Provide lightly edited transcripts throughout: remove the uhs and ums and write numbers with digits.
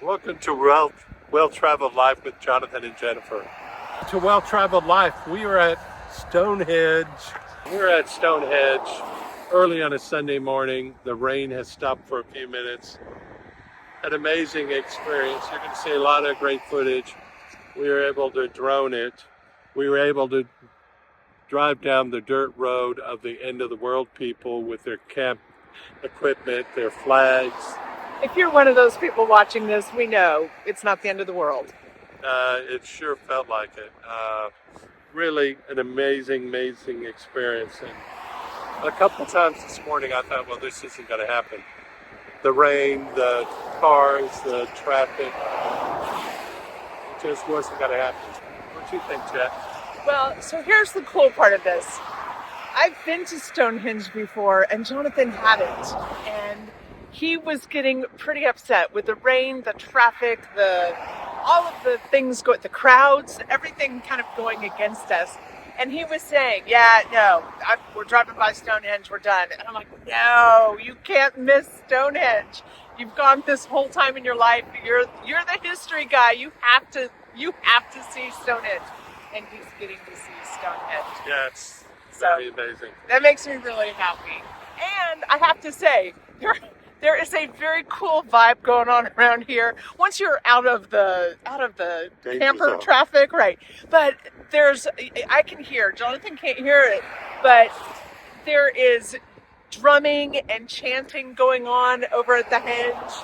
Welcome to Well-Traveled Life with Jonathan and Jennifer. To Well-Traveled Life, we are at Stonehenge. We're at Stonehenge early on a Sunday morning. The rain has stopped for a few minutes. An amazing experience. You're going to see a lot of great footage. We were able to drone it. We were able to drive down the dirt road of the end of the world people with their camp equipment, their flags. If you're one of those people watching this, we know it's not the end of the world. It sure felt like it. Really an amazing experience. And a couple times this morning I thought, well, this isn't going to happen. The rain, the cars, the traffic, it just wasn't going to happen. What do you think, Jet? Well, so here's the cool part of this. I've been to Stonehenge before, and Jonathan hadn't. And he was getting pretty upset with the rain, the traffic, all of the things, the crowds, everything kind of going against us. And he was saying, we're driving by Stonehenge, we're done. And I'm like, no, you can't miss Stonehenge. You've gone this whole time in your life. You're the history guy. You have to see Stonehenge. And he's getting to see Stonehenge. Yeah, it's very amazing. That makes me really happy. And I have to say, there is a very cool vibe going on around here. Once you're out of the camper zone. traffic, right? But I can hear. Jonathan can't hear it, but there is drumming and chanting going on over at the Henge.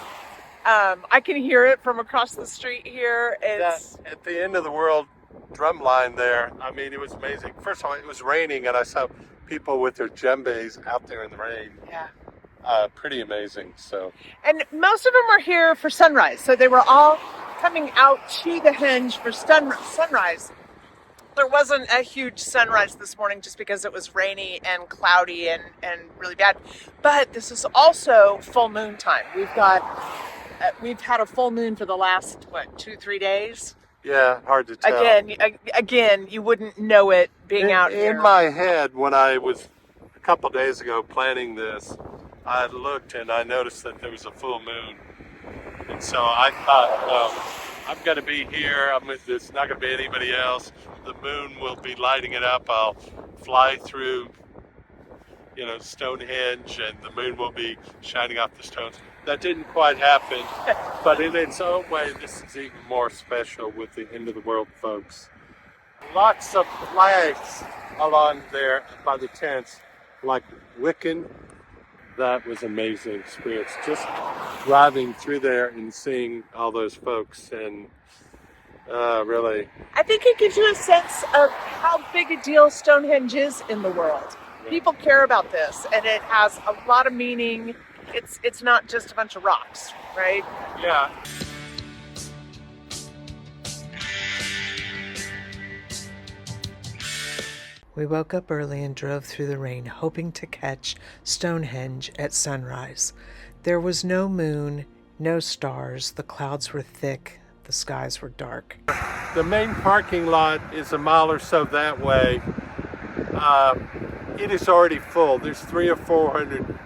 I can hear it from across the street here. It's at the end of the world drum line there. I mean, it was amazing. First of all, it was raining, and I saw people with their djembes out there in the rain. Yeah. Pretty amazing. So, and most of them were here for sunrise. So they were all coming out to the Henge for sunrise. There wasn't a huge sunrise this morning just because it was rainy and cloudy and really bad. But this is also full moon time. We've had a full moon for the last 2-3 days. Yeah, hard to tell. Again, you wouldn't know it being out here. In my head, when I was a couple days ago planning this, I looked and I noticed that there was a full moon. And so I thought, I'm going to be here. There's not going to be anybody else. The moon will be lighting it up. I'll fly through, Stonehenge, and the moon will be shining off the stones. That didn't quite happen. But in its own way, this is even more special with the end of the world folks. Lots of flags along there by the tents, like Wiccan. That was an amazing experience, just driving through there and seeing all those folks, and really. I think it gives you a sense of how big a deal Stonehenge is in the world. Yeah. People care about this, and it has a lot of meaning. It's not just a bunch of rocks, right? Yeah. We woke up early and drove through the rain, hoping to catch Stonehenge at sunrise. There was no moon, no stars, the clouds were thick, the skies were dark. The main parking lot is a mile or so that way. It is already full. There's 300 or 400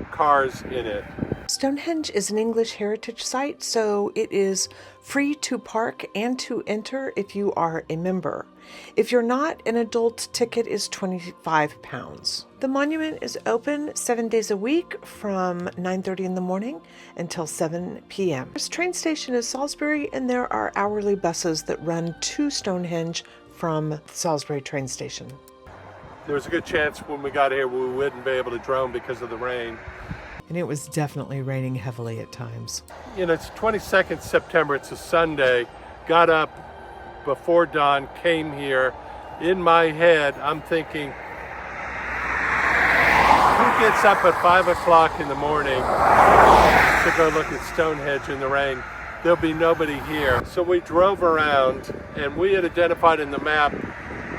cars in it. Stonehenge is an English heritage site, so it is free to park and to enter if you are a member. If you're not, an adult ticket is £25. The monument is open 7 days a week from 9:30 in the morning until 7 p.m. This train station is Salisbury, and there are hourly buses that run to Stonehenge from the Salisbury train station. There was a good chance when we got here we wouldn't be able to drone because of the rain. And it was definitely raining heavily at times. It's 22nd September, it's a Sunday. Got up before dawn, came here. In my head, I'm thinking, who gets up at 5 o'clock in the morning to go look at Stonehenge in the rain? There'll be nobody here. So we drove around, and we had identified in the map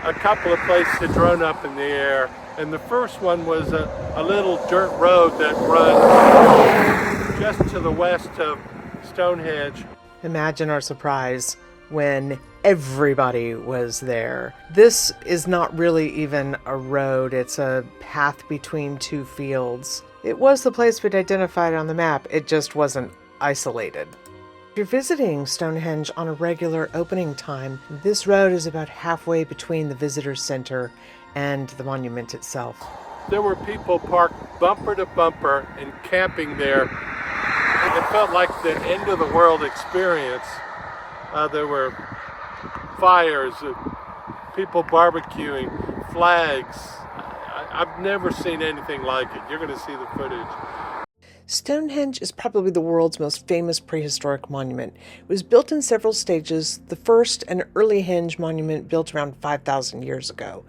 a couple of places to drone up in the air. And the first one was a little dirt road that runs just to the west of Stonehenge. Imagine our surprise when everybody was there. This is not really even a road, it's a path between two fields. It was the place we'd identified on the map, it just wasn't isolated. If you're visiting Stonehenge on a regular opening time, this road is about halfway between the visitor center and the monument itself. There were people parked bumper to bumper and camping there. It felt like the end of the world experience. There were fires, people barbecuing, flags. I've never seen anything like it. You're going to see the footage. Stonehenge is probably the world's most famous prehistoric monument. It was built in several stages, the first an early henge monument built around 5,000 years ago.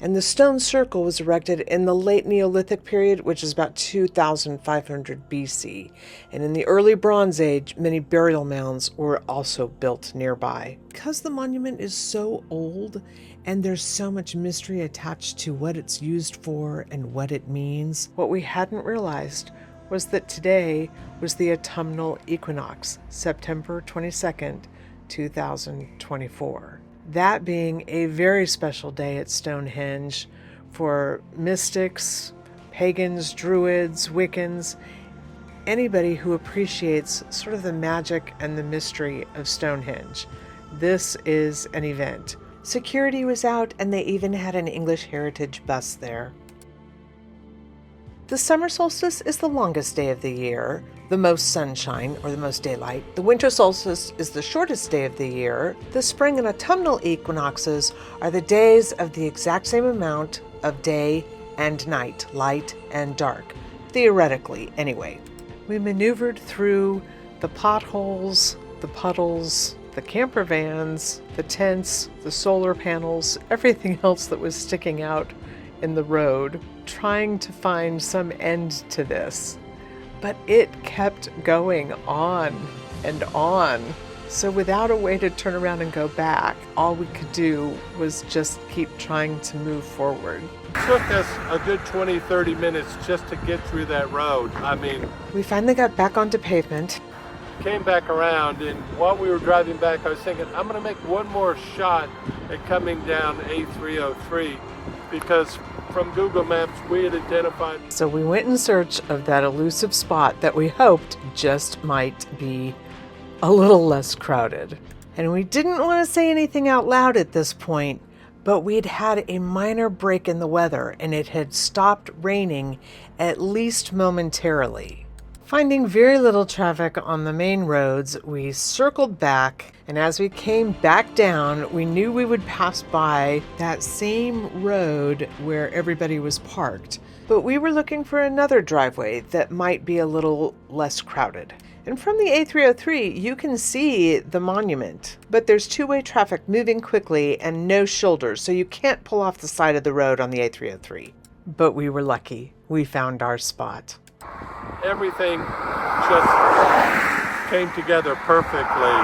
And the stone circle was erected in the late Neolithic period, which is about 2,500 BC. And in the early Bronze Age, many burial mounds were also built nearby. Because the monument is so old, and there's so much mystery attached to what it's used for and what it means, what we hadn't realized was that today was the Autumnal Equinox, September 22nd, 2024. That being a very special day at Stonehenge for mystics, pagans, druids, Wiccans, anybody who appreciates sort of the magic and the mystery of Stonehenge. This is an event. Security was out, and they even had an English heritage bus there. The summer solstice is the longest day of the year, the most sunshine, or the most daylight. The winter solstice is the shortest day of the year. The spring and autumnal equinoxes are the days of the exact same amount of day and night, light and dark, theoretically anyway. We maneuvered through the potholes, the puddles, the camper vans, the tents, the solar panels, everything else that was sticking out in the road, trying to find some end to this. But it kept going on and on. So without a way to turn around and go back, all we could do was just keep trying to move forward. It took us a good 20-30 minutes just to get through that road. We finally got back onto pavement. Came back around, and while we were driving back, I was thinking, I'm going to make one more shot at coming down A303, because from Google Maps we had identified. So we went in search of that elusive spot that we hoped just might be a little less crowded. And we didn't want to say anything out loud at this point, but we'd had a minor break in the weather, and it had stopped raining at least momentarily. Finding very little traffic on the main roads, we circled back, and as we came back down, we knew we would pass by that same road where everybody was parked. But we were looking for another driveway that might be a little less crowded. And from the A303, you can see the monument, but there's two-way traffic moving quickly and no shoulders, so you can't pull off the side of the road on the A303. But we were lucky. We found our spot. Everything just came together perfectly.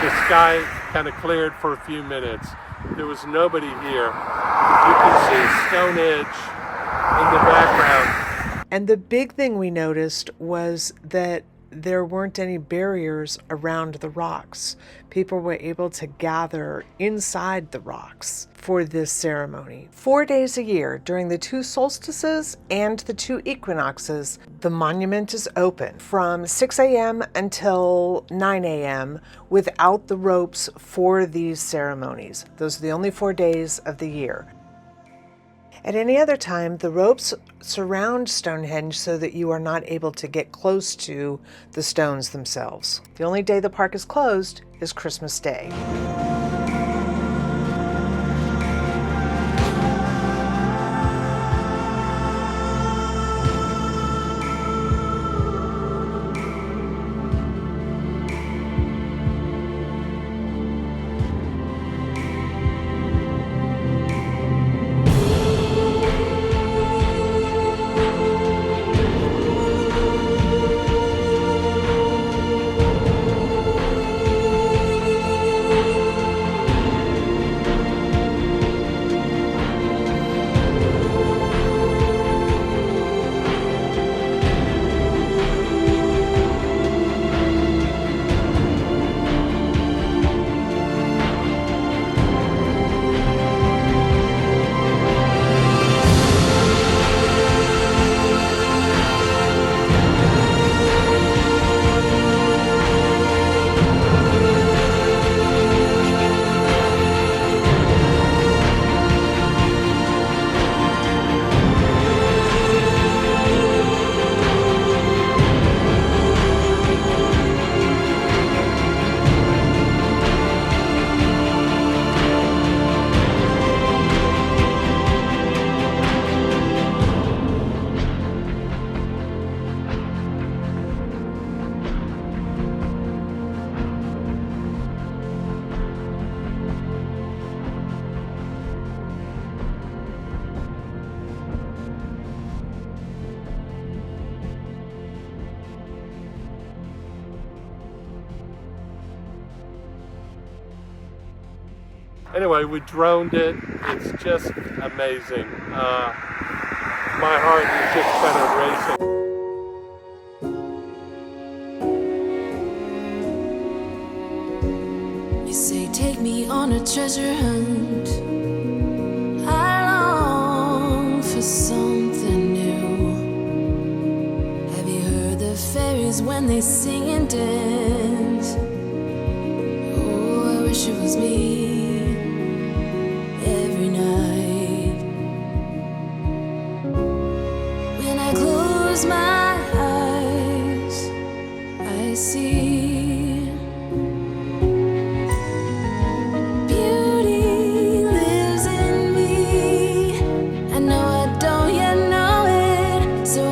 The sky kind of cleared for a few minutes. There was nobody here. You can see Stonehenge in the background. And the big thing we noticed was that there weren't any barriers around the rocks. People were able to gather inside the rocks for this ceremony. 4 days a year, during the 2 solstices and the 2 equinoxes, the monument is open from 6 a.m. until 9 a.m. without the ropes for these ceremonies. Those are the only 4 days of the year. At any other time, the ropes surround Stonehenge so that you are not able to get close to the stones themselves. The only day the park is closed is Christmas Day. Anyway, we droned it. It's just amazing. My heart is just kind of racing. You say take me on a treasure hunt. I long for something new. Have you heard the fairies when they sing and dance? Oh, I wish it was me every night. When I close my eyes, I see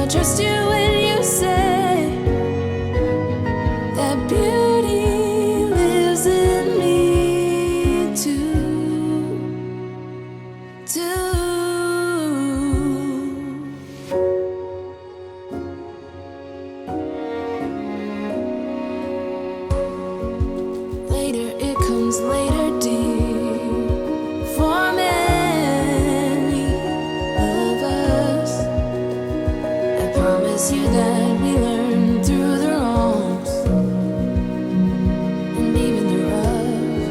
trust you when you say that beauty lives in me too. Later it comes later, dear, for many of us. Promise you that we learn through the wrongs, and even the rough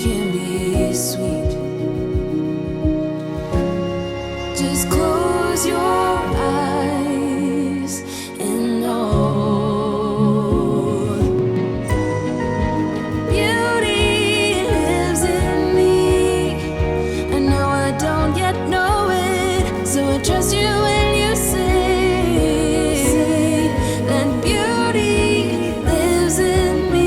can be sweet. Just close your eyes and know beauty lives in me. I know I don't yet know it, so I trust you when you say that beauty lives in me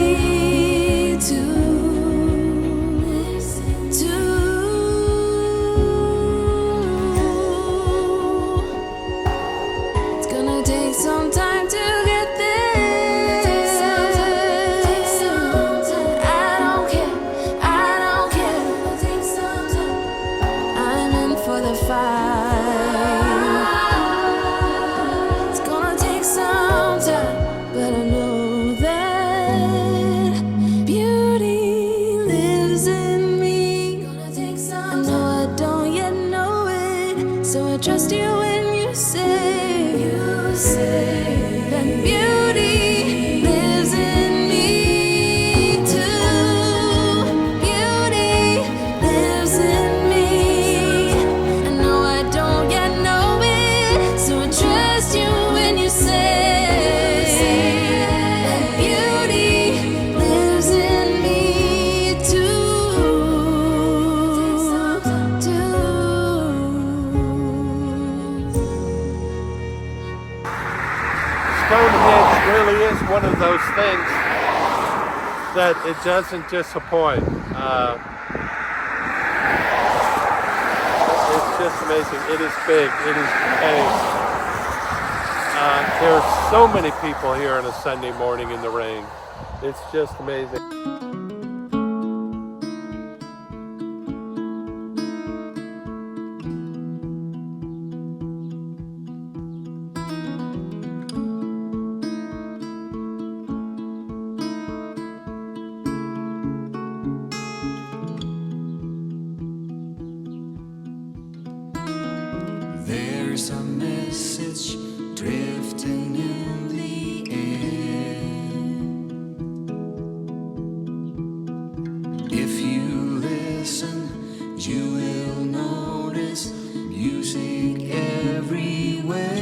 It's gonna take some time to get there. I don't care. I'm in for the fight. It's gonna take some time, but I know that beauty lives in me. I know I don't yet know it, so I trust you when you say that beauty lives in me too. Beauty lives in me. I know I don't yet know it, so I trust you when you say that beauty lives in me Stonehenge really is one of those things that it doesn't disappoint. It's just amazing. It is big. It is big. There are so many people here on a Sunday morning in the rain. It's just amazing. There's a message drifting in the air. If you listen, you will notice music everywhere.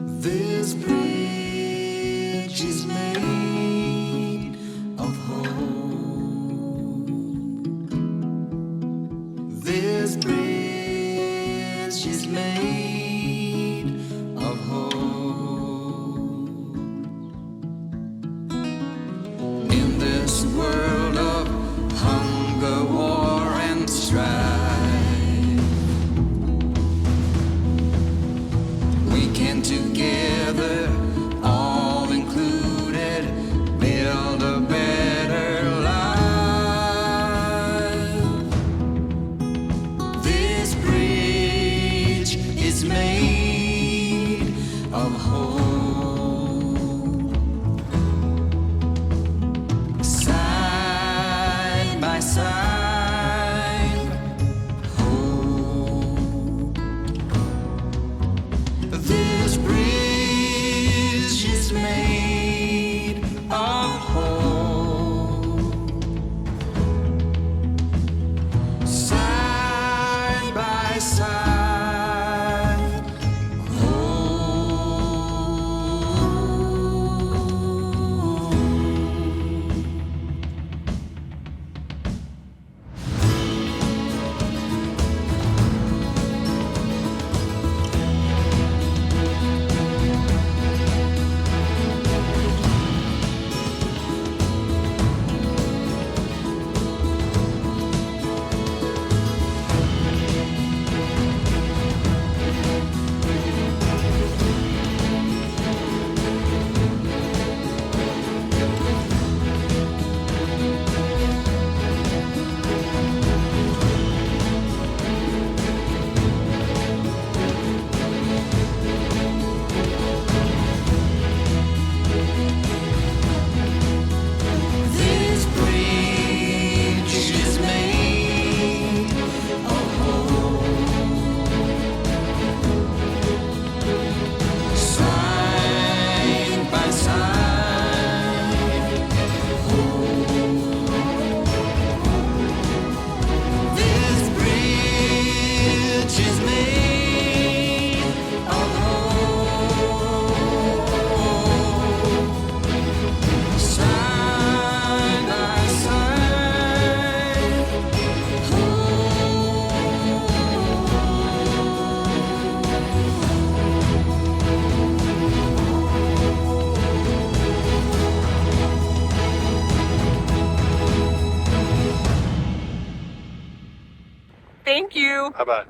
This bridge is made of hope. This bridge is made you. Bye-bye.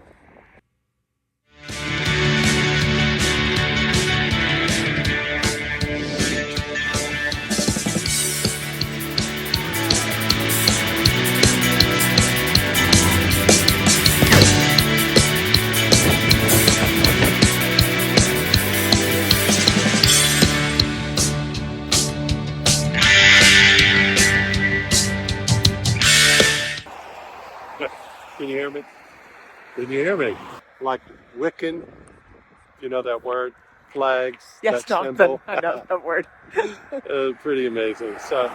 Can you hear me? Can you hear me? Like Wiccan, you know that word? Flags, Yes, that Jonathan, symbol. I know that word. Pretty amazing. So